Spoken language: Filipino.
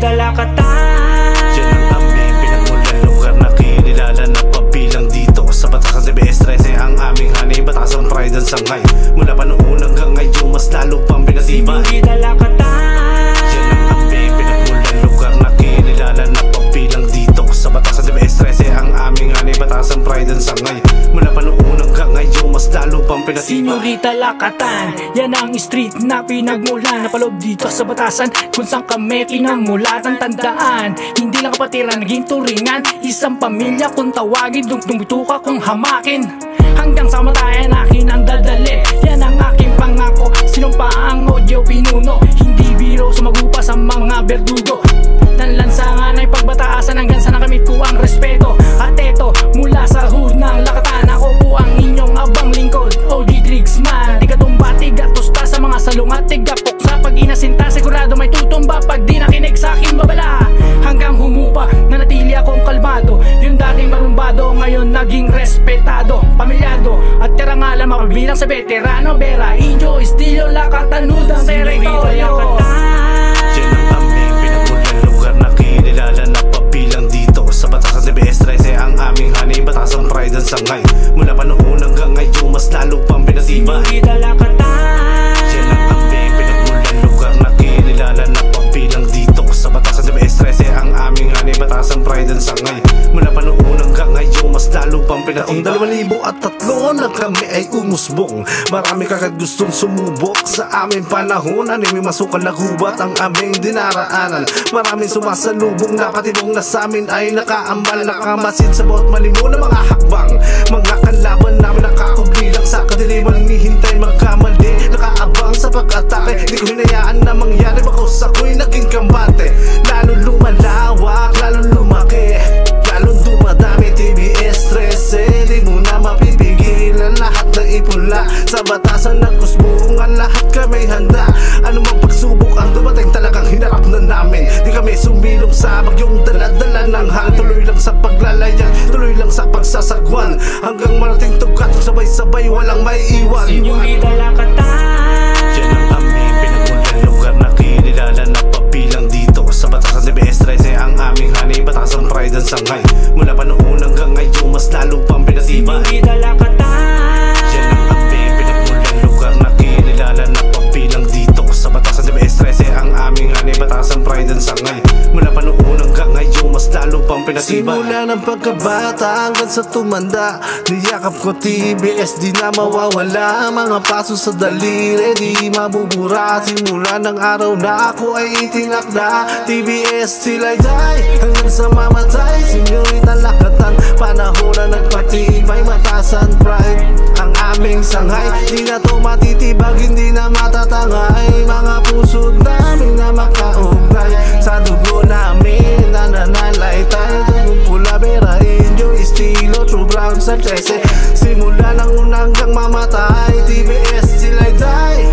Dalakatan. Yan ang aming pinagmulan, lugar na kinilala na pabilang dito sa batasan TBS 13 ang aming hanay, batasan pride and sangay. Mula pa noon hanggang ngayon mas lalo pang pinatibay. Dalakatan. Yan ang aming pinagmulan, lugar na kinilala na pabilang dito sa batasan TBS 13 ang aming hanay, batasan pride and sangay. Mula pa noon hanggang ngayon mas lalo pang pinatibay. Senyorita Lakatan, yan ang street na pinagmulan, napaloob dito sa batasan kung saan kami pinamulatan. Tandaan, hindi lang kapatiran, naging turingan, isang pamilya kung tawagin, dumituka kung hamakin. Hanggang sa kamatayan akin ang dadalhin, yan ang aking pangako. Sinumpa ang audio pinuno, hindi biro, sumagupa sa mga berdugo. Tanlansangan ay pagbatasan hanggang sa nakamit ko ang respeto. At eto, mula sa hood ng Lakatan, ako po ang inyong abang lingkod, OG Trigsman. Tigatumba, tigatusta sa mga salungat, tigapok sa pag inasinta, sigurado may tutumba pag di nakinig sa akin babala. Hanggang humupa, nanatili akong kalmado, yung dating marumbado, ngayon naging respetado, pamilyado, at karangalan mapabilang sa veterano. Vera, Injo, Estilo, Lakatan, Udang, Territorio. Yan ang aming pinagmulan, lugar na kinilala na pabilang dito sa batasan TBS 13 ang aming hanay, batasan pride and sangay. Mula pa noon hanggang ngayon mas lalo pang pinatibay. Dalakatan. Yan ang aming pinagmulan, lugar na kinilala na pabilang dito sa batasan TBS 13 ang aming hanay, batasan pride and sangay. Mula pa noon hanggang ngayon mas lalo pang pinatibay. Taong 2003 na kami ay umusbong, marami kagad gustong sumubok sa aming panahon. Anime masukal na gubat ang aming dinaraanan, maraming sumasalubong na patibong na sa amin ay nakaambal, nakamasid sa bawat malimo na mga hakbang. Mga kalaban namin nakakubli lang sa kadiliman, hinihintay magkamali, nakaabang sa pag-atake. Di ko hinayaan na mangyari, bakos ako'y naging kambate. Lalong lumalawak, lalong lumaki, lalong dumadami TBS 13. Di mo na mapipigilan lahat ng ipula sa batasan ng kusbungan, lahat kami handa. Ano mang pagsubok ang dumating, talagang hinarap na namin. Di kami sumilong sa bagyong dala-dala ng hangin, tuloy lang sa paglalayag, tuloy lang sa pagsasagwan, hanggang marating tugat, sabay-sabay walang may iwan. Senyorita Lakatan. Yan ang aming pinagmulan, lugar na kinilala na pabilang dito sa batasan TBS 13 ang aming hanay, batasan pride and sangay. Mula pa noon hanggang ngayon mas lalo pang pinatibay. Dalakatan. Yan ang aming pinagmulan, lugar na kinilala na pabilang dito sa batasan TBS 13 ang aming hanay, batasan pride and sangay. Mula pa noon hanggang ngayon mas lalo pang pinatibay. Simula ng pagkabata hanggang sa tumanda, niyakap ko TBS, di na mawawala. Mga paso sa daliri, di mabubura. Simula ng araw na ako ay itinakda, TBS till I die, hanggang sa mamatay. Senyorita Lakatan, panahon na nagpatibay, batasan pride ang aming sangay. Di na to matitibag, hindi na matatangay, mga puso namin na makaugnay sa dugo namin, nananalay tayo. Dugong pula, Vera, Injo, Estilo, True Brown sa 13. Simula ng unang hanggang mamatay, TBS till I die.